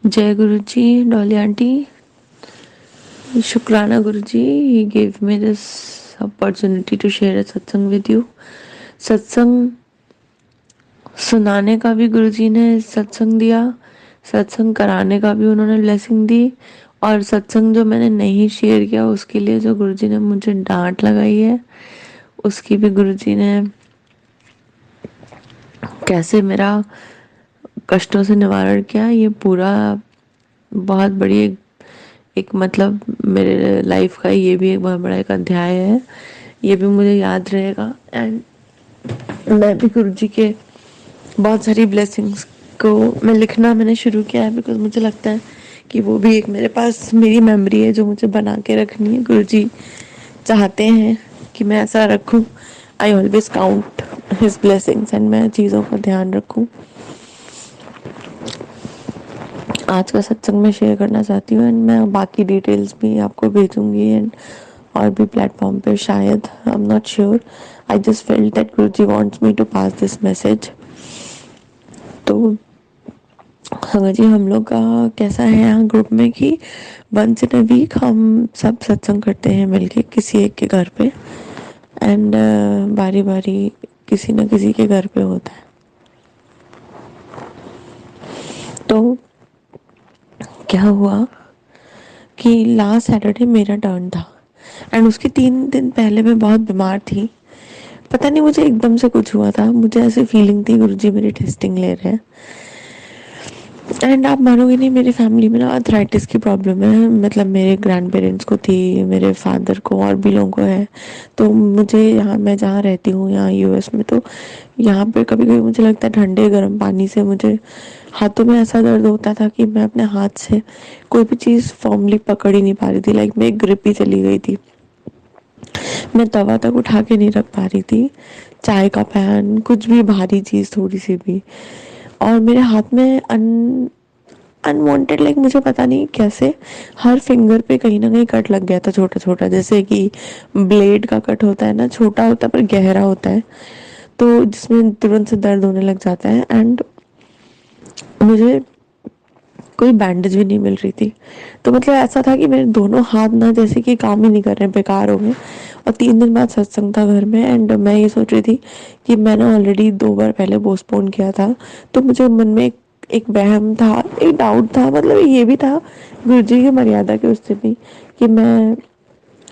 जय गुरु जी, डॉली आंटी, शुक्राना गुरु जी. He gave me this opportunity to share a सत्संग with you. सत्संग सुनाने का भी गुरु जी ने सत्संग दिया, सत्संग कराने का भी उन्होंने ब्लेसिंग दी, और सत्संग जो मैंने नहीं शेयर किया उसके लिए जो गुरु जी ने मुझे डांट लगाई है उसकी भी गुरु जी ने कैसे मेरा कष्टों से निवारण किया, ये पूरा बहुत बड़ी एक मतलब मेरे लाइफ का ये भी एक बहुत बड़ा एक अध्याय है. ये भी मुझे याद रहेगा. एंड मैं भी गुरु जी के बहुत सारी ब्लेसिंग्स को मैं लिखना मैंने शुरू किया है, बिकॉज मुझे लगता है कि वो भी एक मेरे पास मेरी मेमोरी है जो मुझे बना के रखनी है. गुरु जी चाहते हैं कि मैं ऐसा रखूं. I always count his blessings and मैं चीज़ों का ध्यान रखूं. आज का सत्संग में शेयर करना चाहती हूँ एंड मैं बाकी डिटेल्स भी आपको भेजूंगी एंड और भी प्लेटफॉर्म पे शायद. I am not sure. I just felt that guru ji wants me to pass this message. तो हाँ जी, हम लोग का कैसा है यहाँ ग्रुप में कि वंस इन अ वीक हम सब सत्संग करते हैं मिलके किसी एक के घर पे. एंड बारी बारी किसी न किसी के घर पे होता है. तो क्या हुआ कि लास्ट सैटरडे मेरा टर्न था एंड उसके 3 दिन पहले मैं बहुत बीमार थी. पता नहीं मुझे एकदम से कुछ हुआ था. मुझे ऐसी फीलिंग थी गुरुजी मेरी टेस्टिंग ले रहे हैं. एंड आप मानोगे नहीं, मेरी फैमिली में ना अर्थराइटिस की प्रॉब्लम है. मतलब मेरे ग्रैंड पेरेंट्स को थी, मेरे फादर को और भी लोगों को है. तो मुझे यहाँ मैं जहाँ रहती हूँ यहाँ यूएस में, तो यहाँ पे कभी कभी मुझे लगता है ठंडे गर्म पानी से मुझे हाथों में ऐसा दर्द होता था कि मैं अपने हाथ से कोई भी चीज़ फॉर्मली पकड़ ही नहीं पा रही थी. लाइक मेरी ग्रिप ही चली गई थी. मैं तवा तक उठा के नहीं रख पा रही थी, चाय का पैन, कुछ भी भारी चीज़ थोड़ी सी भी. और मेरे हाथ में अनवांटेड लाइक मुझे पता नहीं कैसे हर फिंगर पे कहीं ना कहीं कट लग गया था, छोटा छोटा, जैसे कि ब्लेड का कट होता है ना, छोटा होता है पर गहरा होता है, तो जिसमें तुरंत से दर्द होने लग जाता है. एंड मुझे कोई बैंडेज भी नहीं मिल रही थी. तो मतलब ऐसा था कि मेरे दोनों हाथ ना जैसे कि काम ही नहीं कर रहे, बेकार हो गए. और 3 दिन बाद सत्संग था घर में एंड मैं ये सोच रही थी कि मैंने ऑलरेडी 2 बार पहले पोस्टपोन किया था. तो मुझे मन में एक वहम था, एक डाउट था, मतलब ये भी था गुरु जी की मर्यादा के उससे भी कि मैं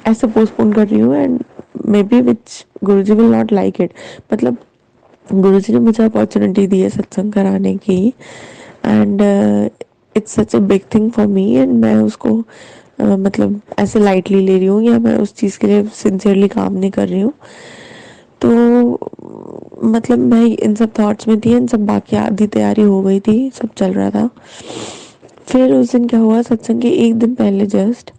ऐसे पोस्टपोन कर रही हूँ and may be which Guru ji will not like it. मतलब गुरु जी ने मुझे अपॉर्चुनिटी दी है सत्संग कराने की and it's such a big thing for me and मैं उसको मतलब ऐसे लाइटली ले रही हूँ या मैं उस चीज़ के लिए सिंसियरली काम नहीं कर रही हूँ. तो मतलब मैं इन सब थॉट्स में थी, इन सब बाकी आधी तैयारी हो गई थी, सब चल रहा था. फिर उस दिन क्या हुआ, सत्संग के एक दिन पहले जस्ट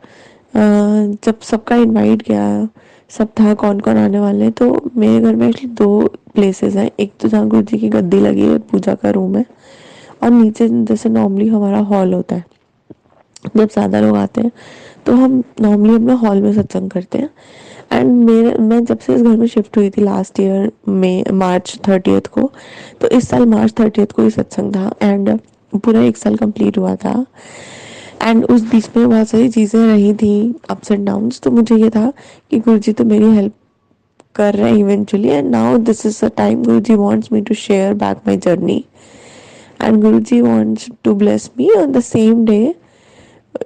जब सबका इनवाइट गया, सब था कौन कौन आने वाले हैं, तो मेरे घर में एक्चुअली 2 प्लेसेस हैं. एक तो जहाँ गुरु जी की गद्दी लगी है, पूजा का रूम है, और नीचे जैसे नॉर्मली हमारा हॉल होता है. जब ज़्यादा लोग आते हैं तो हम नॉर्मली अपने हॉल में सत्संग करते हैं. एंड मैं जब से इस घर में शिफ्ट हुई थी लास्ट ईयर में मार्च 30 को, तो इस साल मार्च 30 को ही सत्संग था एंड पूरा 1 साल कंप्लीट हुआ था. एंड उस बीच में बहुत सारी चीज़ें रही थी, अप्स एंड डाउन्स. तो मुझे ये था कि गुरुजी तो मेरी हेल्प कर रहे हैं eventually and now this is the time Guruji wants me to share back my journey and Guruji wants to bless me on the same day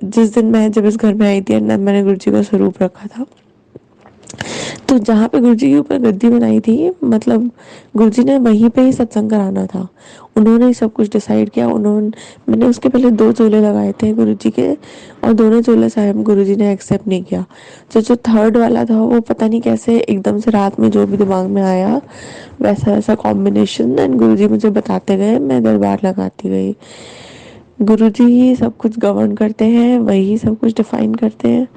जिस दिन मैं जब इस घर में आई थी एंड मैंने गुरुजी का स्वरूप रखा था. तो जहाँ पे गुरुजी के ऊपर गद्दी बनाई थी, मतलब गुरुजी ने वहीं पे ही सत्संग कराना था. उन्होंने ही सब कुछ डिसाइड किया. मैंने उसके पहले 2 चोले लगाए थे गुरुजी के और दोनों चोले साहब गुरुजी ने एक्सेप्ट नहीं किया. जो थर्ड वाला था वो पता नहीं कैसे एकदम से रात में जो भी दिमाग में आया वैसा वैसा कॉम्बिनेशन एंड गुरुजी मुझे बताते गए, मैं दरबार लगाती गई. गुरुजी ही सब कुछ गवर्न करते हैं, वही सब कुछ डिफाइन करते हैं.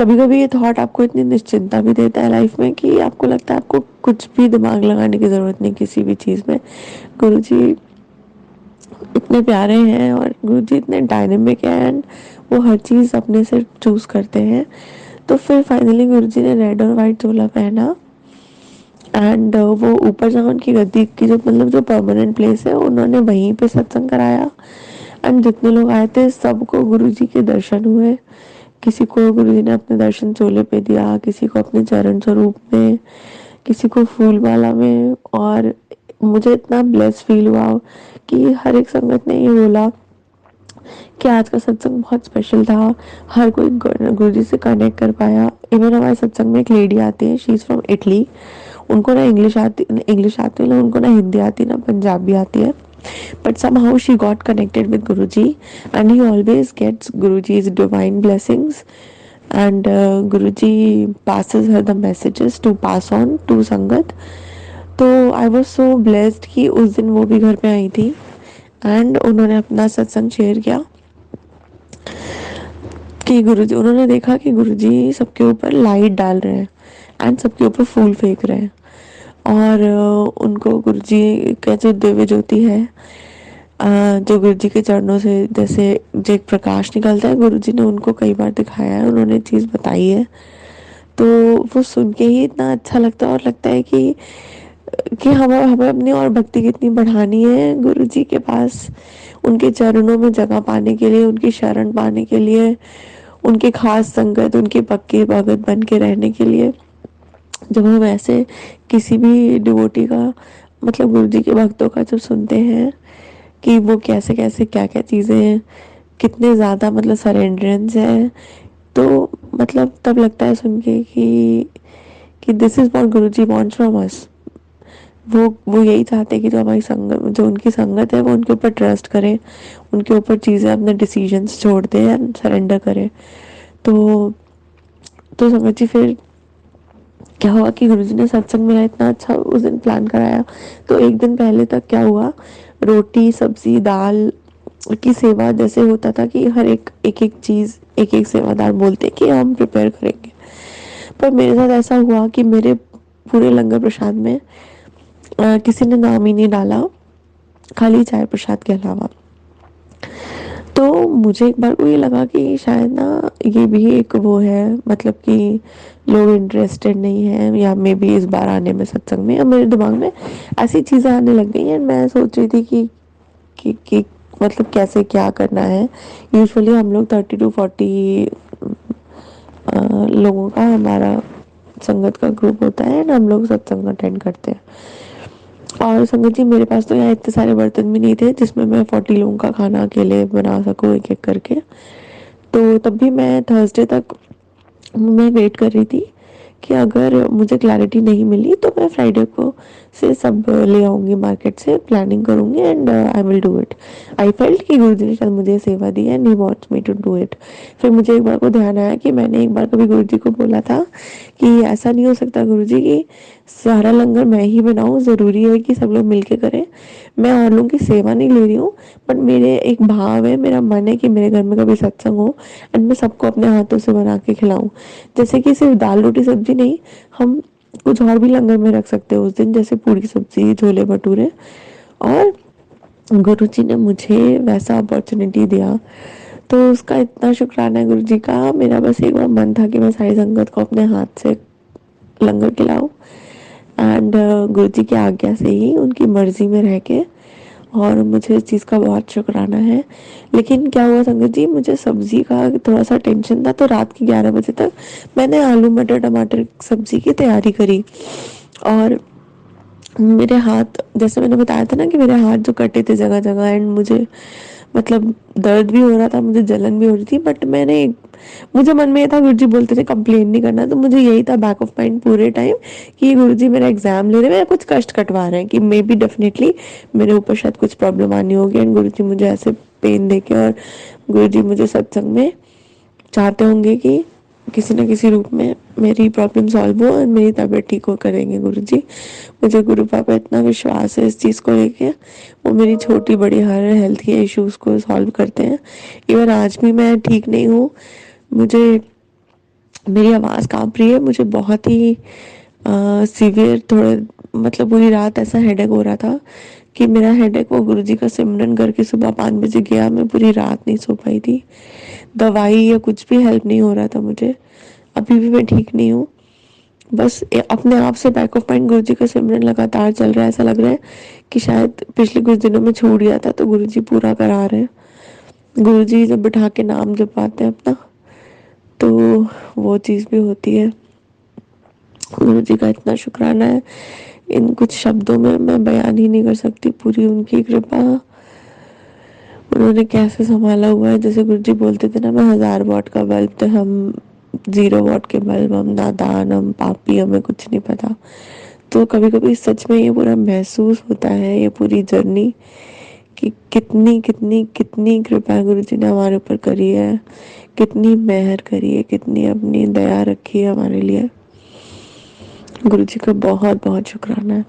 कभी कभी ये थॉट आपको इतनी निश्चिंता भी देता है लाइफ में कि आपको लगता है आपको कुछ भी दिमाग लगाने की ज़रूरत नहीं किसी भी चीज़ में. गुरुजी इतने प्यारे हैं और गुरुजी इतने डायनेमिक हैं एंड वो हर चीज़ अपने से चूज़ करते हैं. तो फिर फाइनली गुरुजी ने रेड और वाइट चोला पहना एंड वो ऊपर जहाँ उनकी गद्दी की जो मतलब जो परमानेंट प्लेस है उन्होंने वहीं पे सत्संग कराया. एंड जितने लोग आए थे सबको गुरुजी के दर्शन हुए। किसी को गुरुजी ने अपने दर्शन चोले पे दिया, किसी को अपने चरण स्वरूप में, किसी को फूल माला में। और मुझे इतना ब्लेस फील हुआ कि हर एक संगत ने ये बोला कि आज का सत्संग बहुत स्पेशल था। हर कोई गुरुजी से कनेक्ट कर पाया। इवन हमारे सत्संग में एक लेडी आती है, शी इज फ्रॉम इटली। उनको ना इंग्लिश आती है, उनको ना हिंदी आती है ना पंजाबी आती है, but somehow she got connected with Guruji, and he always gets Guruji's divine blessings, and Guruji passes her the messages to pass on to संगत। तो आई वॉज सो ब्लेस्ड कि उस दिन वो भी घर पे आई थी एंड उन्होंने अपना सत्संग शेयर किया कि गुरुजी, उन्होंने देखा कि गुरुजी सबके ऊपर लाइट डाल रहे हैं एंड सबके ऊपर फूल फेंक रहे हैं। और उनको गुरुजी का जो दिव्य ज्योति है, जो गुरुजी के चरणों से जैसे जो एक प्रकाश निकलता है, गुरुजी ने उनको कई बार दिखाया है, उन्होंने चीज़ बताई है। तो वो सुन के ही इतना अच्छा लगता है और लगता है कि हमें हमें अपनी और भक्ति कितनी बढ़ानी है गुरुजी के पास, उनके चरणों में जगह पाने के लिए, उनकी शरण पाने के लिए, उनके खास संगत, उनके पक्के भगत बन के रहने के लिए। जब हम ऐसे किसी भी डिवोटी का, मतलब गुरुजी के भक्तों का जब सुनते हैं कि वो कैसे कैसे क्या क्या चीज़ें हैं, कितने ज़्यादा मतलब सरेंडरेंस है, तो मतलब तब लगता है सुन के कि this is what Guruji wants from us. वो यही चाहते हैं कि जो हमारी संगत, जो उनकी संगत है, वो उनके ऊपर ट्रस्ट करे, उनके ऊपर चीज़ें, अपने डिसीजंस छोड़ दे एंड सरेंडर करे। तो संगत जी फिर क्या हुआ कि गुरुजी ने सत्संग मेरा इतना अच्छा उस दिन प्लान कराया। तो एक दिन पहले तक क्या हुआ, रोटी सब्जी दाल की सेवा जैसे होता था कि हर एक एक चीज़ एक एक सेवादार बोलते कि हम प्रिपेयर करेंगे, पर मेरे साथ ऐसा हुआ कि मेरे पूरे लंगर प्रसाद में किसी ने नाम ही नहीं डाला, खाली चाय प्रसाद के अलावा। तो मुझे एक बार को ये लगा कि शायद ना ये भी एक वो है, मतलब कि लोग इंटरेस्टेड नहीं है, या मे बी इस बार आने में सत्संग में, या मेरे दिमाग में ऐसी चीज़ें आने लग गई हैं। मैं सोच रही थी कि मतलब कैसे क्या करना है। यूजुअली हम लोग 30 to 40 लोगों का हमारा संगत का ग्रुप होता है ना, हम लोग सत्संग अटेंड करते हैं। और संगत जी मेरे पास तो यहाँ इतने सारे बर्तन भी नहीं थे जिसमें मैं 40 लोगों का खाना अकेले बना सकूँ एक एक करके। तो तब भी मैं थर्सडे तक मैं वेट कर रही थी कि अगर मुझे क्लैरिटी नहीं मिली तो मैं फ्राइडे को से सब ले आऊँगी मार्केट से, प्लानिंग करूँगी and I will do it. I felt कि गुरुजी ने शायद मुझे सेवा दी and he wants me to do it. फिर मुझे एक बार को ध्यान आया कि मैंने एक बार कभी गुरुजी को बोला था कि ऐसा नहीं हो सकता गुरुजी कि सारा लंगर मैं ही बनाऊँ, ज़रूरी है कि सब लोग मिलके करें। मैं और लोगों की सेवा नहीं ले रही हूँ, बट मेरे एक भाव है, मेरा मन है कि मेरे घर में कभी सत्संग हो एंड मैं सबको अपने हाथों से बना के खिलाऊं। जैसे कि सिर्फ दाल रोटी सब्जी नहीं, हम कुछ और भी लंगर में रख सकते हैं उस दिन, जैसे पूरी सब्जी, छोले भटूरे। और गुरुजी ने मुझे वैसा अपॉर्चुनिटी दिया, तो उसका इतना शुक्राना है गुरुजी का। मेरा बस एक बार मन था कि मैं सारी संगत को अपने हाथ से लंगर खिलाऊं एंड गुरुजी की आज्ञा से ही, उनकी मर्जी में रह के, और मुझे इस चीज़ का बहुत शुक्राना है। लेकिन क्या हुआ संगत जी, मुझे सब्जी का थोड़ा सा टेंशन था, तो रात के 11 बजे तक मैंने आलू मटर टमाटर सब्जी की तैयारी करी। और मेरे हाथ, जैसे मैंने बताया था ना कि मेरे हाथ जो कटे थे जगह जगह, एंड मुझे मतलब दर्द भी हो रहा था, मुझे जलन भी हो रही थी, बट मुझे मन में ये था, गुरुजी बोलते थे कंप्लेन नहीं करना, तो मुझे यही था बैक ऑफ माइंड पूरे टाइम कि गुरुजी मेरा एग्जाम ले रहे हैं, मेरा कुछ कष्ट कटवा रहे हैं, कि मे बी डेफिनेटली मेरे ऊपर शायद कुछ प्रॉब्लम आनी होगी एंड गुरुजी मुझे ऐसे पेन देके, और गुरुजी मुझे सत्संग में चाहते होंगे कि किसी न किसी रूप में मेरी प्रॉब्लम सॉल्व हो और मेरी तबीयत ठीक हो करेंगे गुरुजी। मुझे गुरु पापा इतना विश्वास है इस चीज़ को लेके, वो मेरी छोटी बड़ी हर हेल्थ के इश्यूज को सॉल्व करते हैं। इवन आज भी मैं ठीक नहीं हूँ, मुझे मेरी आवाज़ काँप रही है, मुझे बहुत ही सीवियर, थोड़े मतलब पूरी रात ऐसा हेडेक हो रहा था कि मेरा हेडेक वो गुरुजी का सिमरन करके सुबह 5 बजे गया, मैं पूरी रात नहीं सो पाई थी। दवाई या कुछ भी हेल्प नहीं हो रहा था मुझे। अभी भी मैं ठीक नहीं हूँ, बस अपने आप से बैक ऑफ माइंड गुरुजी का सिमरन लगातार चल रहा है। ऐसा लग रहा है कि शायद पिछले कुछ दिनों में छूट गया था तो गुरुजी पूरा करा रहे हैं। गुरुजी जब बिठा के नाम जपवाते हैं अपना, तो वो चीज़ भी होती है। गुरुजी का इतना शुक्राना है, इन कुछ शब्दों में मैं बयान ही नहीं कर सकती पूरी उनकी कृपा। उन्होंने कैसे संभाला हुआ है। जैसे गुरुजी बोलते थे ना, मैं 1000 वॉट का बल्ब, तो हम 0 वॉट के बल्ब, हम नादान, हम पापी, हमें कुछ नहीं पता। तो कभी कभी सच में ये पूरा महसूस होता है, ये पूरी जर्नी, कि कितनी कितनी कितनी कृपा गुरुजी ने हमारे ऊपर करी है, कितनी मेहर करी है, कितनी अपनी दया रखी है हमारे लिए। गुरुजी का बहुत बहुत शुक्राना है।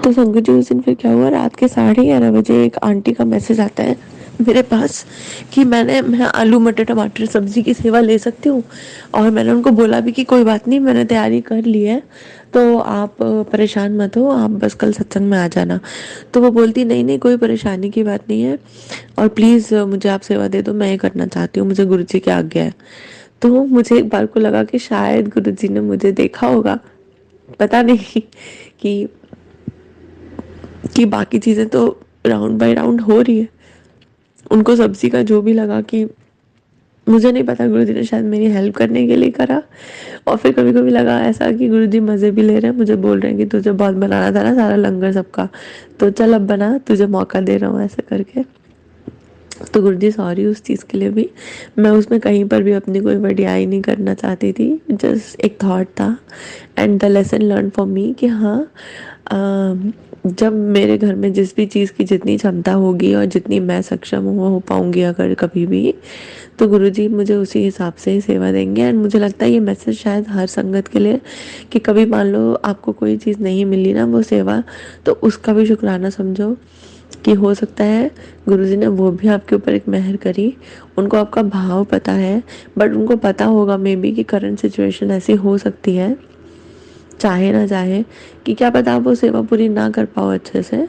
तो संगत जी, उस दिन फिर क्या हुआ, रात के 11:30 बजे एक आंटी का मैसेज आता है मेरे पास कि मैं आलू मटर टमाटर सब्जी की सेवा ले सकती हूँ। और मैंने उनको बोला भी कि कोई बात नहीं, मैंने तैयारी कर ली है, तो आप परेशान मत हो, आप बस कल सत्संग में आ जाना। तो वो बोलती, नहीं नहीं, कोई परेशानी की बात नहीं है, और प्लीज़ मुझे आप सेवा दे दो, मैं ये करना चाहती हूँ, मुझे गुरु जी की आज्ञा है। तो मुझे एक बार को लगा कि शायद गुरु जी ने मुझे देखा होगा, पता नहीं कि बाकी चीज़ें तो राउंड बाय राउंड हो रही है। उनको सब्जी का जो भी लगा, कि मुझे नहीं पता, गुरुजी ने शायद मेरी हेल्प करने के लिए करा। और फिर कभी कभी लगा ऐसा कि गुरुजी मज़े भी ले रहे हैं, मुझे बोल रहे हैं कि तुझे बहुत बनाना था ना सारा लंगर सबका, तो चल अब बना, तुझे मौका दे रहा हूँ, ऐसा करके। तो गुरुजी सॉरी उस चीज़ के लिए भी। मैं उसमें कहीं पर भी अपनी कोई वडियाई नहीं करना चाहती थी, जस्ट एक थॉट था। And the lesson learn for me कि हाँ, जब मेरे घर में जिस भी चीज़ की जितनी क्षमता होगी और जितनी मैं सक्षम हो पाऊंगी अगर कभी भी, तो गुरुजी मुझे उसी हिसाब से ही सेवा देंगे। एंड मुझे लगता है ये मैसेज शायद हर संगत के लिए, कि कभी मान लो आपको कोई चीज़ नहीं मिली ना वो सेवा, तो उसका भी शुक्राना समझो, कि हो सकता है गुरुजी ने वो भी आपके ऊपर एक मेहर करी। उनको आपका भाव पता है, बट उनको पता होगा मे बी कि करंट सिचुएशन ऐसी हो सकती है, चाहे ना चाहे, कि क्या पता आप वो सेवा पूरी ना कर पाओ अच्छे से।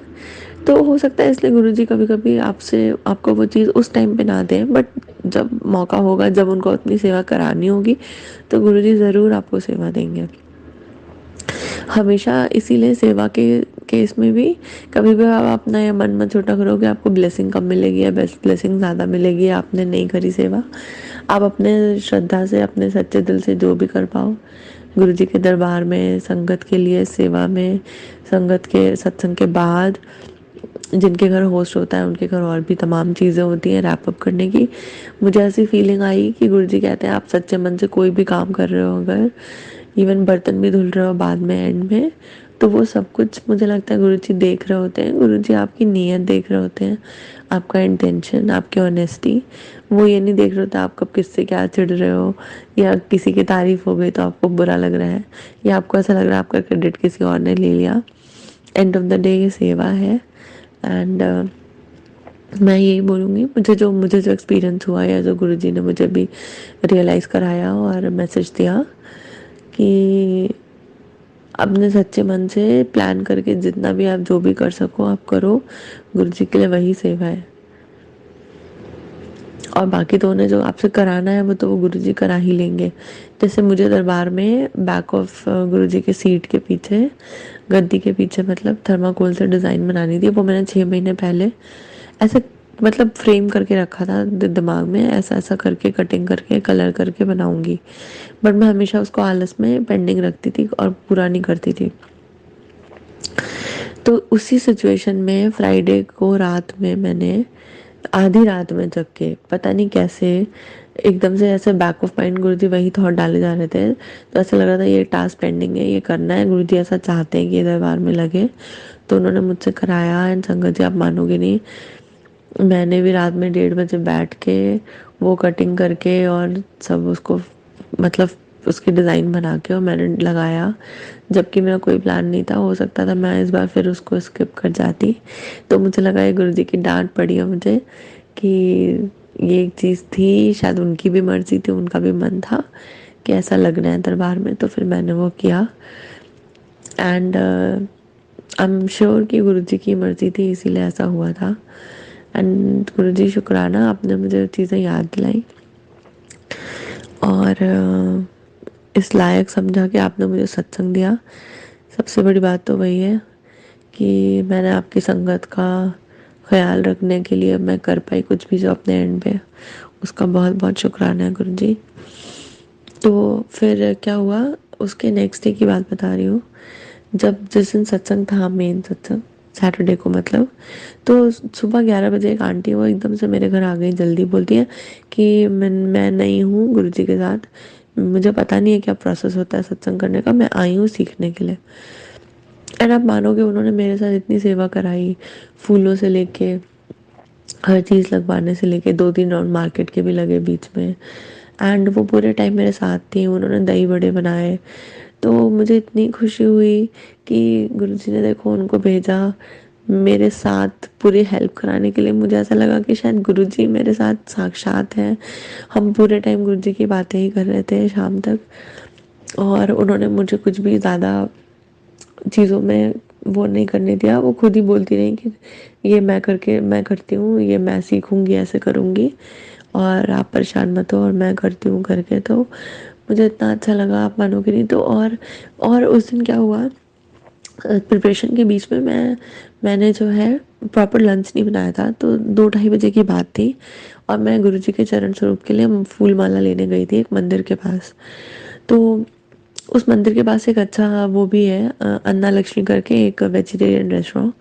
तो हो सकता है इसलिए गुरुजी कभी कभी आपसे आपको वो चीज़ उस टाइम पे ना दें, बट जब मौका होगा, जब उनको अपनी सेवा करानी होगी, तो गुरुजी ज़रूर आपको सेवा देंगे हमेशा। इसीलिए सेवा के केस में भी कभी भी आप अपना ये मन मत छोटा करो कि आपको ब्लेसिंग कम मिलेगी या ब्लेसिंग ज़्यादा मिलेगी, आपने नहीं करी सेवा। आप अपने श्रद्धा से, अपने सच्चे दिल से जो भी कर पाओ, गुरु जी के दरबार में, संगत के लिए सेवा में, संगत के सत्संग के बाद जिनके घर होस्ट होता है उनके घर और भी तमाम चीज़ें होती हैं रैप अप करने की। मुझे ऐसी फीलिंग आई कि गुरु जी कहते हैं आप सच्चे मन से कोई भी काम कर रहे हो, अगर इवन बर्तन भी धुल रहे हो बाद में एंड में, तो वो सब कुछ मुझे लगता है गुरु जी देख रहे होते हैं। गुरु जी आपकी नीयत देख रहे होते हैं, आपका इंटेंशन, आपकी ऑनेस्टी। वो ये नहीं देख रहे होते आप कब किससे क्या चिढ़ रहे हो, या किसी की तारीफ हो गई तो आपको बुरा लग रहा है, या आपको ऐसा लग रहा है आपका क्रेडिट किसी और ने ले लिया। एंड ऑफ द डे ये सेवा है। एंड मैं यही बोलूँगी, मुझे जो एक्सपीरियंस हुआ, या जो गुरुजी ने मुझे भी रियलाइज़ कराया और मैसेज दिया, कि अपने सच्चे मन से प्लान करके जितना भी आप जो भी कर सको आप करो, गुरुजी के लिए वही सेवा है। और बाकी तो उन्हें जो आपसे कराना है वो तो वो गुरुजी करा ही लेंगे। जैसे मुझे दरबार में बैक ऑफ गुरुजी के सीट के पीछे, गद्दी के पीछे, मतलब थर्माकोल से डिज़ाइन बनानी थी। वो मैंने 6 महीने पहले ऐसे मतलब फ्रेम करके रखा था दिमाग में, ऐसा ऐसा करके कटिंग करके कलर करके बनाऊंगी। बट मैं हमेशा उसको आलस में पेंडिंग रखती थी और पूरा नहीं करती थी। तो उसी सिचुएशन में फ्राइडे को रात में मैंने आधी रात में जग के, पता नहीं कैसे, एकदम से ऐसे बैक ऑफ माइंड गुरुजी वही थॉट डाले जा रहे थे, तो ऐसा लग रहा था ये टास्क पेंडिंग है, ये करना है, गुरुजी ऐसा चाहते हैं कि ये दरबार में लगे। तो उन्होंने मुझसे कराया। एंड संगत जी आप मानोगे नहीं, मैंने भी रात में 1:30 बजे बैठ के वो कटिंग करके और सब उसको, मतलब उसकी डिज़ाइन बना के, और मैंने लगाया, जबकि मेरा कोई प्लान नहीं था। हो सकता था मैं इस बार फिर उसको स्किप कर जाती। तो मुझे लगा ये गुरुजी की डांट पड़ी है मुझे, कि ये एक चीज़ थी, शायद उनकी भी मर्जी थी, उनका भी मन था कि ऐसा लगना है दरबार में, तो फिर मैंने वो किया। एंड आई एम श्योर कि गुरुजी की मर्जी थी, इसीलिए ऐसा हुआ था। एंड गुरुजी शुक्राना, आपने मुझे चीज़ें याद दिलाई और इस लायक समझा कि आपने मुझे सत्संग दिया। सबसे बड़ी बात तो वही है कि मैंने आपकी संगत का ख्याल रखने के लिए मैं कर पाई कुछ भी जो अपने एंड पे, उसका बहुत बहुत शुक्राना है गुरु जी। तो फिर क्या हुआ, उसके नेक्स्ट डे की बात बता रही हूँ। जब जिस दिन सत्संग था, मेन सत्संग सैटरडे को मतलब, तो सुबह 11 बजे एक आंटी वो एकदम से मेरे घर आ गई जल्दी, बोलती है कि मैं नहीं हूँ गुरुजी के साथ, मुझे पता नहीं है क्या प्रोसेस होता है सत्संग करने का, मैं आई हूँ सीखने के लिए। एंड आप मानोगे उन्होंने मेरे साथ इतनी सेवा कराई, फूलों से लेके हर चीज़ लगवाने से लेके, 2-3 राउंड मार्केट के भी लगे बीच में। एंड वो पूरे टाइम मेरे साथ थी, उन्होंने दही बड़े बनाए। तो मुझे इतनी खुशी हुई कि गुरुजी ने देखो उनको भेजा मेरे साथ पूरी हेल्प कराने के लिए। मुझे ऐसा लगा कि शायद गुरुजी मेरे साथ साक्षात हैं। हम पूरे टाइम गुरुजी की बातें ही कर रहे थे शाम तक, और उन्होंने मुझे कुछ भी ज़्यादा चीज़ों में वो नहीं करने दिया। वो खुद ही बोलती रही कि ये मैं करती हूँ, ये मैं सीखूंगी, ऐसे करूँगी, और आप परेशान मत हो, और मैं करती हूँ करके। तो मुझे इतना अच्छा लगा, आप मानोगे नहीं। तो और उस दिन क्या हुआ, प्रिपरेशन के बीच में मैंने जो है प्रॉपर लंच नहीं बनाया था, तो 2-2:30 बजे की बात थी, और मैं गुरुजी के चरण स्वरूप के लिए फूल माला लेने गई थी एक मंदिर के पास। तो उस मंदिर के पास एक अच्छा वो भी है, अन्ना लक्ष्मी करके एक वेजिटेरियन रेस्टोरेंट,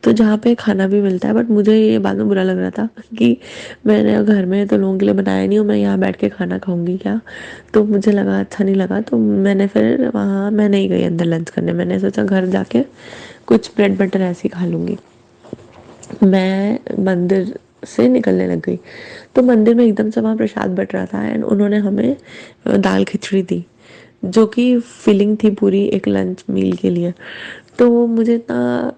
तो जहाँ पे खाना भी मिलता है। बट मुझे ये बाद में बुरा लग रहा था कि मैंने घर में तो लोगों के लिए बनाया नहीं हूँ, मैं यहाँ बैठ के खाना खाऊंगी क्या। तो मुझे लगा अच्छा नहीं लगा, तो मैंने फिर वहाँ मैं नहीं गई अंदर लंच करने। मैंने सोचा घर जाके कुछ ब्रेड बटर ऐसी खा लूँगी। मैं मंदिर से निकलने लग गई, तो मंदिर में एकदम से वहाँ प्रसाद बट रहा था, एंड उन्होंने हमें दाल खिचड़ी दी, जो कि फीलिंग थी पूरी एक लंच मील के लिए। तो मुझे इतना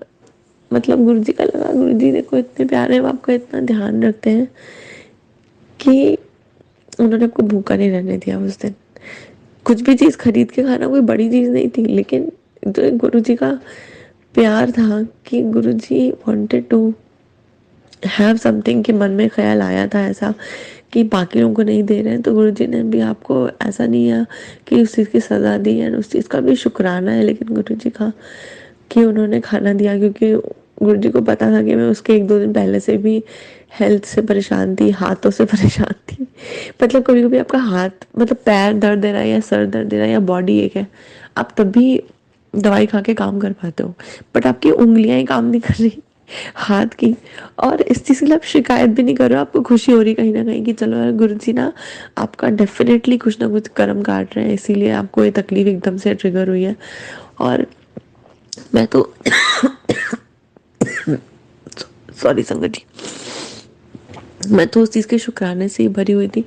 मतलब गुरुजी का लगा, गुरुजी देखो इतने प्यारे, वो आपका इतना ध्यान रखते हैं कि उन्होंने आपको भूखा नहीं रहने दिया उस दिन। कुछ भी चीज़ खरीद के खाना कोई बड़ी चीज़ नहीं थी, लेकिन जो गुरुजी का प्यार था कि गुरुजी वांटेड टू हैव समथिंग, कि मन में ख्याल आया था ऐसा कि बाकी लोगों को नहीं दे रहे हैं, तो गुरुजी ने भी आपको ऐसा नहीं है कि उस चीज़ की सज़ा दी है, उस चीज़ का भी शुक्राना है लेकिन गुरुजी का, कि उन्होंने खाना दिया। क्योंकि गुरुजी को पता था कि मैं उसके 1-2 दिन पहले से भी हेल्थ से परेशान थी, हाथों से परेशान थी। मतलब कभी कभी आपका हाथ मतलब पैर दर्द दे रहा है या सर दर्द दे रहा है या बॉडी एक है, आप तब भी दवाई खा के काम कर पाते हो, बट आपकी उंगलियां ही काम नहीं कर रही हाथ की। और इस चीज़ के लिए आप शिकायत भी नहीं कर रहे हो, आपको खुशी हो रही कहीं ना कहीं कि चलो यार गुरुजी ना आपका डेफिनेटली कुछ ना कुछ कर्म काट रहे हैं, इसीलिए आपको ये तकलीफ एकदम से ट्रिगर हुई है। और मैं तो सॉरी संगत जी, मैं तो उस चीज़ के शुक्राने से ही भरी हुई थी।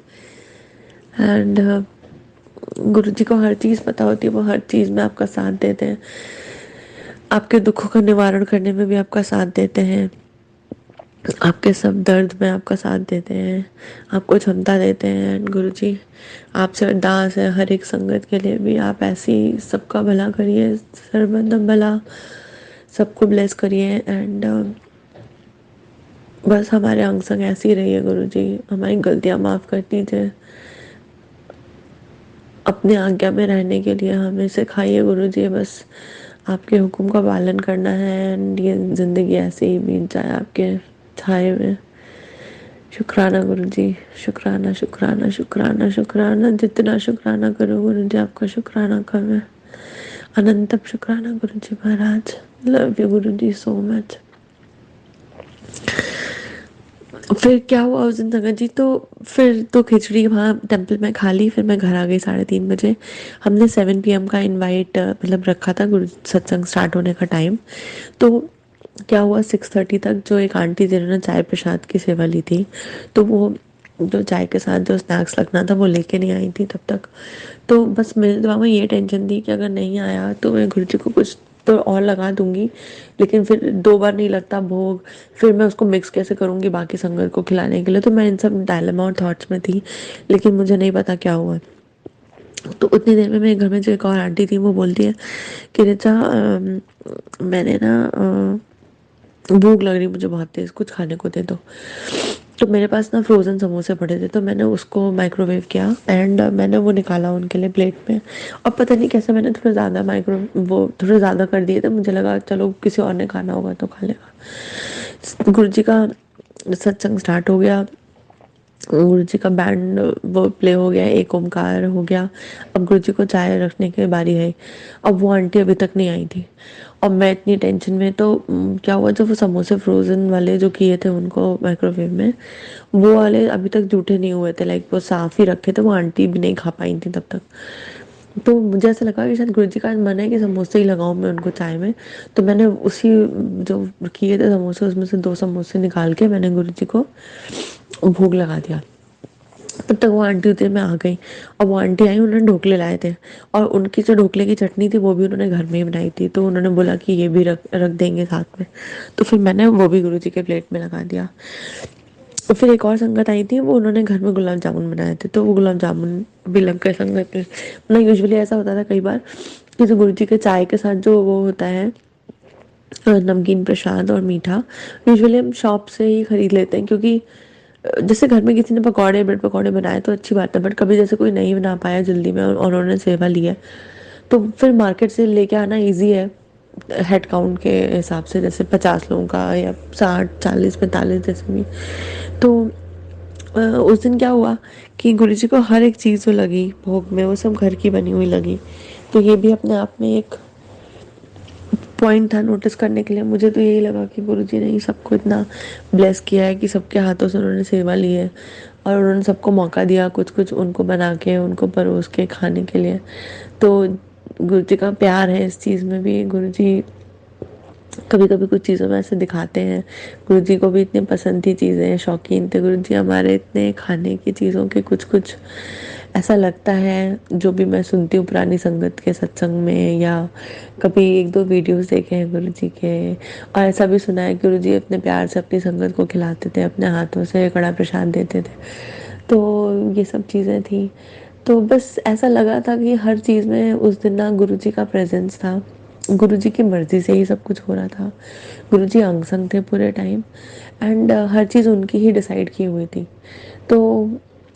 एंड गुरु जी को हर चीज़ पता होती है, वो हर चीज़ में आपका साथ देते हैं, आपके दुखों का निवारण करने में भी आपका साथ देते हैं, आपके सब दर्द में आपका साथ देते हैं, आपको क्षमता देते हैं। एंड गुरु जी आपसे अरदास है हर एक संगत के लिए भी, आप ऐसी सबका भला करिए, सर्वदा भला सबको ब्लेस करिए। एंड बस हमारे अंग संग ऐसी रही है गुरु जी, हमारी गलतियाँ माफ़ कर दीजिए, अपने आज्ञा में रहने के लिए हमें सिखाइए गुरु जी। बस आपके हुक्म का पालन करना है, एंड ये ज़िंदगी ऐसे ही बीत जाए आपके छाए में। शुक्राना गुरु जी, शुक्राना शुक्राना शुक्राना शुक्राना, जितना शुक्राना करो गुरु जी आपका शुक्राना कम है। अनंतम शुक्राना गुरु जी महाराज, love you Guru ji so much. फिर क्या हुआ उस दिन संगत जी, तो फिर तो खिचड़ी वहाँ टेम्पल में खा ली, फिर मैं घर आ गई 3:30 बजे। हमने 7 PM का इनवाइट मतलब रखा था गुरु सत्संग स्टार्ट होने का टाइम। तो क्या हुआ 6:30 तक जो एक आंटी जिन्होंने चाय प्रसाद की सेवा ली थी, तो वो जो चाय के साथ जो स्नैक्स लगना था वो लेके नहीं आई थी तब तक। तो बस मेरे दिमाग में ये टेंशन थी कि अगर नहीं आया तो मैं गुरु जी को कुछ तो और लगा दूंगी, लेकिन फिर 2 बार नहीं लगता भोग, फिर मैं उसको मिक्स कैसे करूंगी बाकी संगत को खिलाने के लिए। तो मैं इन सब डायलेमा और थॉट्स में थी, लेकिन मुझे नहीं पता क्या हुआ। तो उतनी देर में मेरे घर में जो एक और आंटी थी वो बोलती है कि रिचा मैंने ना भूख लग रही मुझे बहुत तेज, कुछ खाने को दे दो। तो मेरे पास ना फ्रोज़न समोसे पड़े थे, तो मैंने उसको माइक्रोवेव किया एंड मैंने वो निकाला उनके लिए प्लेट में। और पता नहीं कैसे मैंने थोड़ा ज़्यादा माइक्रो वो थोड़े ज़्यादा कर दिए थे, मुझे लगा चलो किसी और ने खाना होगा तो खा लेगा। गुरुजी का सत्संग स्टार्ट हो गया, गुरुजी का बैंड वो प्ले हो गया, एक ओमकार हो गया। अब गुरुजी को चाय रखने की बारी है। अब वो आंटी अभी तक नहीं आई थी और मैं इतनी टेंशन में। तो क्या हुआ, जब वो समोसे फ्रोज़न वाले जो किए थे उनको माइक्रोवेव में, वो वाले अभी तक जूठे नहीं हुए थे, लाइक वो साफ़ ही रखे थे, वो आंटी भी नहीं खा पाई थी तब तक। तो मुझे ऐसा लगा कि शायद गुरुजी का आज मन है कि समोसे ही लगाऊं मैं उनको चाय में। तो मैंने उसी जो किए थे समोसे उसमें से 2 समोसे निकाल के मैंने गुरुजी को भोग लगा दिया। तब तक वो आंटी उतरी, मैं आ गई और वो आंटी आई, उन्होंने ढोकले लाए थे और उनकी जो ढोकले की चटनी थी वो भी उन्होंने घर में ही बनाई थी। तो उन्होंने बोला कि ये भी रख रख देंगे साथ में। तो फिर मैंने वो भी गुरुजी के प्लेट में लगा दिया। और फिर एक और संगत आई थी, वो उन्होंने घर में गुलाब जामुन बनाए थे, तो वो गुलाब जामुन भी लग गए संगत में। मतलब यूजुअली ऐसा होता था कई बार कि जो गुरुजी के चाय के साथ जो वो होता है नमकीन प्रसाद और मीठा, यूजुअली हम शॉप से ही खरीद लेते हैं, क्योंकि जैसे घर में किसी ने पकौड़े ब्रेड पकौड़े बनाए तो अच्छी बात है, बट कभी जैसे कोई नहीं बना पाया जल्दी में और उन्होंने सेवा ली है, तो फिर मार्केट से लेके आना इजी है हेड काउंट के हिसाब से, जैसे 50 लोगों का या 60 40 45 जैसे भी। तो उस दिन क्या हुआ कि गुरुजी को हर एक चीज़ जो लगी भोग में वो सब घर की बनी हुई लगी। तो ये भी अपने आप में एक पॉइंट था नोटिस करने के लिए। मुझे तो यही लगा कि गुरुजी ने सबको इतना ब्लेस किया है कि सबके हाथों से उन्होंने सेवा ली है और उन्होंने सबको मौका दिया कुछ कुछ उनको बना के उनको परोस के खाने के लिए। तो गुरुजी का प्यार है इस चीज़ में भी। गुरुजी कभी कभी कुछ चीज़ों में ऐसे दिखाते हैं। गुरुजी को भी इतनी पसंद थी चीज़ें, शौकीन थे गुरुजी हमारे इतने खाने की चीज़ों के। कुछ कुछ ऐसा लगता है जो भी मैं सुनती हूँ पुरानी संगत के सत्संग में, या कभी एक दो वीडियोस देखे हैं गुरुजी के, और ऐसा भी सुना है कि गुरुजी इतने प्यार से अपनी संगत को खिलाते थे, अपने हाथों से कड़ा प्रसाद देते थे। तो ये सब चीज़ें थी। तो बस ऐसा लगा था कि हर चीज़ में उस दिन ना गुरुजी का प्रेजेंस था, गुरुजी की मर्जी से ही सब कुछ हो रहा था। गुरुजी अंग संग थे पूरे टाइम एंड हर चीज़ उनकी ही डिसाइड की हुई थी। तो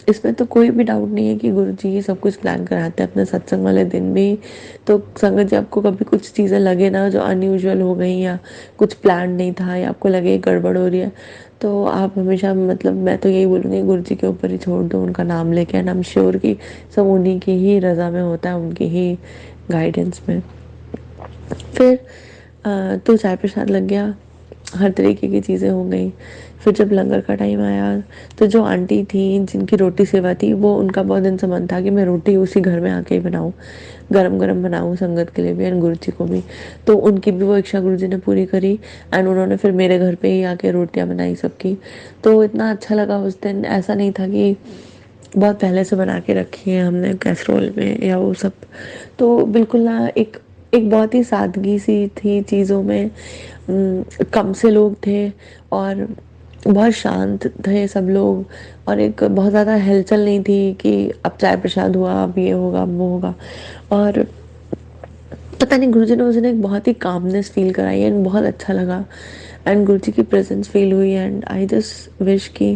इसमें तो कोई भी डाउट नहीं है कि गुरुजी ही सब कुछ प्लान कराते हैं अपने सत्संग वाले दिन भी। तो संगत जी आपको कभी कुछ चीज़ें लगे ना जो अनयूजुअल हो गई या कुछ प्लान नहीं था या आपको लगे गड़बड़ हो रही है, तो आप हमेशा मतलब मैं तो यही बोलूँगी गुरुजी के ऊपर ही छोड़ दो, उनका नाम लेके, एंड आई एम श्योर कि सब उन्हीं की ही रज़ा में होता है, उनकी ही गाइडेंस में। फिर तो चाय प्रसाद लग गया, हर तरीके की चीज़ें हो गई। फिर जब लंगर का टाइम आया तो जो आंटी थी जिनकी रोटी सेवा थी, वो उनका बहुत दिन से मन था कि मैं रोटी उसी घर में आके ही बनाऊँ, गरम गरम बनाऊँ संगत के लिए भी एंड गुरु जी को भी। तो उनकी भी वो इच्छा गुरु जी ने पूरी करी एंड उन्होंने फिर मेरे घर पे ही आके रोटियां बनाई सबकी। तो इतना अच्छा लगा उस दिन, ऐसा नहीं था कि बहुत पहले से बना के रखी है हमने कैसरोल में या वो सब। तो बिल्कुल ना, एक एक बहुत ही सादगी सी थी चीज़ों में। कम से लोग थे और बहुत शांत थे सब लोग, और एक बहुत ज़्यादा हलचल नहीं थी कि अब चाय प्रसाद हुआ, अब ये होगा, अब वो होगा। और पता नहीं गुरुजी ने उस दिन एक बहुत ही कामनेस फील कराई एंड बहुत अच्छा लगा एंड गुरुजी की प्रेजेंस फील हुई एंड आई जस्ट विश कि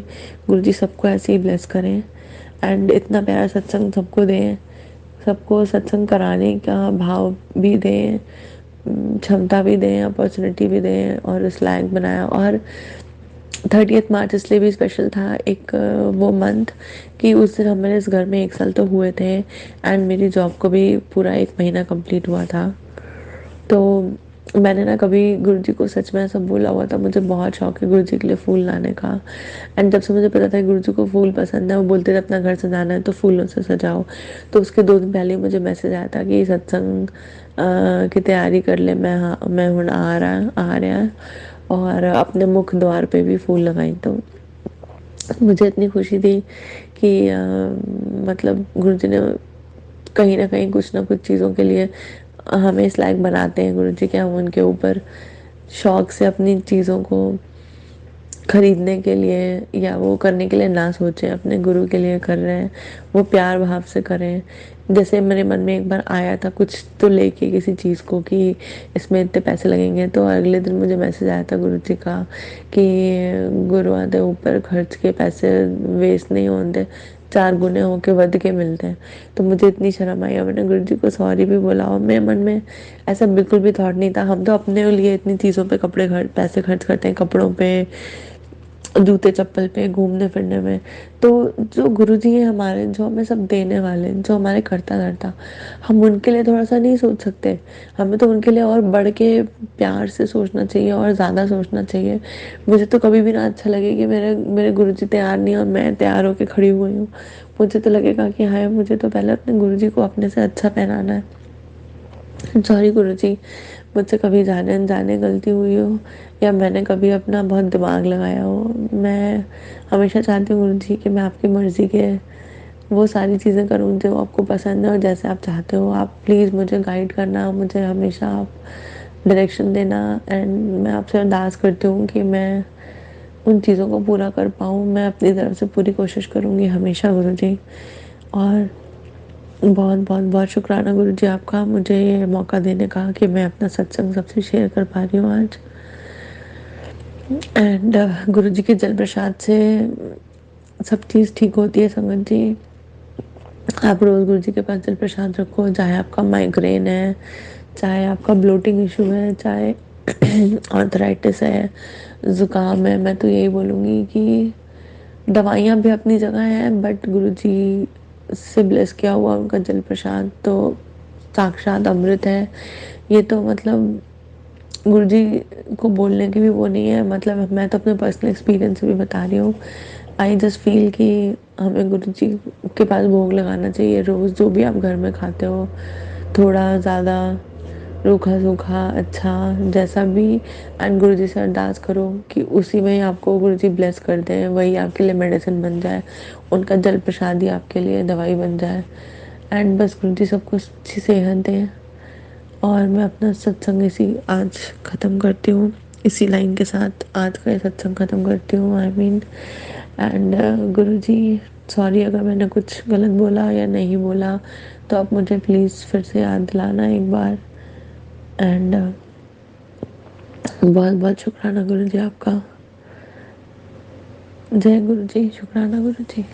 गुरुजी सबको ऐसे ही ब्लेस करें एंड इतना प्यारा सत्संग सबको दें, सबको सत्संग कराने का भाव भी दें, क्षमता भी दें, अपॉर्चुनिटी भी दें और उस लायक बनाया। और 30 मार्च इसलिए भी स्पेशल था, एक वो मंथ कि उस दिन हमारे इस घर में 1 साल तो हुए थे एंड मेरी जॉब को भी पूरा 1 महीना कंप्लीट हुआ था। तो मैंने ना कभी गुरुजी को सच में ऐसा बोला हुआ था, मुझे बहुत शौक है गुरुजी के लिए फूल लाने का। एंड जब से मुझे पता था कि गुरुजी को फूल पसंद है, वो बोलते थे अपना घर सजाना है तो फूलों से सजाओ। तो उसके 2 दिन पहले ही मुझे मैसेज आया था कि सत्संग की तैयारी कर ले, मैं हूँ आ रहा है, और अपने मुख द्वार पे भी फूल लगाई। तो मुझे इतनी खुशी थी कि मतलब गुरुजी ने कहीं ना कहीं कुछ ना कुछ चीज़ों के लिए हमें इस लायक बनाते हैं गुरुजी, कि हम उनके ऊपर शौक से अपनी चीज़ों को खरीदने के लिए या वो करने के लिए ना सोचें, अपने गुरु के लिए कर रहे हैं, वो प्यार भाव से करें। जैसे मेरे मन में एक बार आया था कुछ तो लेके किसी चीज़ को कि इसमें इतने पैसे लगेंगे, तो अगले दिन मुझे मैसेज आया था गुरु जी का कि गुरुआ दे ऊपर खर्च के पैसे वेस्ट नहीं होते, 4 गुने होके वध के मिलते हैं। तो मुझे इतनी शर्म आई और मैंने गुरु जी को सॉरी भी बोला, और मेरे मन में ऐसा बिल्कुल भी थॉट नहीं था। हम तो अपने लिए इतनी चीज़ों पे कपड़े खर्च पैसे खर्च करते हैं, कपड़ों पे, जूते चप्पल पे, घूमने फिरने में। तो जो गुरुजी हैं हमारे, जो हमें सब देने वाले, जो हमारे करता धरता, हम उनके लिए थोड़ा सा नहीं सोच सकते? हमें तो उनके लिए और बढ़ के प्यार से सोचना चाहिए और ज़्यादा सोचना चाहिए। मुझे तो कभी भी ना अच्छा लगे कि मेरे मेरे गुरुजी तैयार नहीं और मैं तैयार होके खड़ी हुई हूँ। मुझे तो लगेगा कि हाय, मुझे तो पहले अपने गुरुजी को अपने से अच्छा पहनाना है। सॉरी गुरुजी, मुझसे कभी जाने अनजाने गलती हुई हो या मैंने कभी अपना बहुत दिमाग लगाया हो। मैं हमेशा चाहती हूँ गुरुजी कि मैं आपकी मर्ज़ी के वो सारी चीज़ें करूँ जो आपको पसंद है और जैसे आप चाहते हो। आप प्लीज़ मुझे गाइड करना, मुझे हमेशा आप डायरेक्शन देना। एंड मैं आपसे अरदास करती हूँ कि मैं उन चीज़ों को पूरा कर पाऊँ। मैं अपनी तरफ से पूरी कोशिश करूँगी हमेशा गुरुजी। और बहुत बहुत बहुत शुक्राना गुरुजी आपका, मुझे ये मौका देने का कि मैं अपना सत्संग सबसे शेयर कर पा रही हूँ आज। एंड गुरुजी के जल प्रसाद से सब चीज़ ठीक होती है संगत जी। आप रोज़ गुरुजी के पास जल प्रसाद रखो, चाहे आपका माइग्रेन है, चाहे आपका ब्लोटिंग इशू है, चाहे आर्थराइटिस है, ज़ुकाम है। मैं तो यही बोलूँगी कि दवाइयाँ भी अपनी जगह हैं, बट गुरुजी से ब्लेस किया हुआ उनका जल प्रसाद तो साक्षात अमृत है। ये तो मतलब गुरुजी को बोलने की भी वो नहीं है, मतलब मैं तो अपने पर्सनल एक्सपीरियंस से भी बता रही हूँ। आई जस्ट फील कि हमें गुरुजी के पास भोग लगाना चाहिए रोज़, जो भी आप घर में खाते हो, थोड़ा ज़्यादा, रूखा सूखा, अच्छा, जैसा भी। एंड गुरुजी से अरदास करो कि उसी में ही आपको गुरुजी ब्लेस कर दें, वही आपके लिए मेडिसिन बन जाए, उनका जल प्रसाद ही आपके लिए दवाई बन जाए। एंड बस गुरुजी सबको अच्छी सेहत दें। और मैं अपना सत्संग इसी आज ख़त्म करती हूँ, इसी लाइन के साथ आज का ये सत्संग ख़त्म करती हूँ, I mean. And Guruji, sorry अगर मैंने कुछ गलत बोला या नहीं बोला, तो आप मुझे प्लीज़ फिर से याद दिलाना एक बार। एंड बहुत बहुत शुक्राना गुरुजी आपका। जय गुरुजी, शुक्राना गुरुजी।